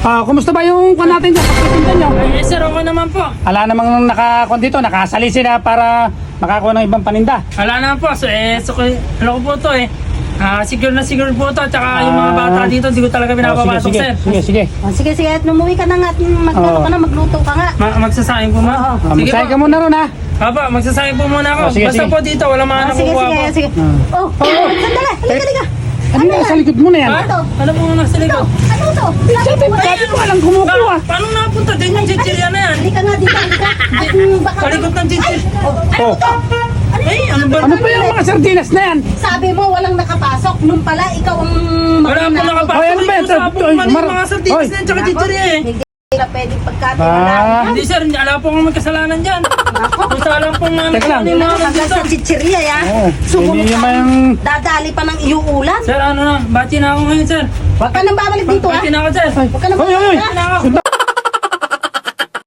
Kumusta ba yung kwan natin dyan? Pagkitinda nyo? Eh, sir, okay naman po. Ala namang nakakon dito, nakasali sila para makakuha ng ibang paninda. Wala naman po. So, ano ko po to secure na secure po to. Tsaka yung mga bata dito, di ko talaga pinapapasok, sige, sir. sige. Sige, at umuwi ka na nga at magluto ka nga. Magsasayang po, ma. Sige Magsaya ka po. muna ron ha. Papa, magsasayang po muna ako. Sige, Basta sige. po dito, wala mga nakukuha po. Sige. Sandali, halika. Ano yung sa likod mo na yan? Ha? Ano po nga nasa likod? Ano to? Sabi mo walang kumukuha. Paano napunta? Din yung chichirya na yan. Halika nga dito, halika. At baka... Palikot ng chichirya. Oh. Ay, ano ba? Ano pa yung mga sardinas na yan? Sabi mo walang nakapasok. Nung pala, ikaw ang... Wala po nakapasok. Hoy, ano ba yan? Ito sa po, mali Mar- mga sardinas Hoy. na yan, tsaka chichirya eh. Hindi na pwedeng pagkatiwalaan. Ah. Hindi sir, ala po akong may kasalanan dyan. Basta alam pong mga Teka lang. ano yung mga Hanggang nandito. sa chichirya, ya. Oo. Sumunod Hindi ka. naman- Dadali pa ng iuulan. Sir, ano na, bati na ako ngayon sir. Huwag ka nang babalik dito, ha? Bati na ako sir. Huwag ka nang Hoy, hoy, hoy. babalik, ha? Sundan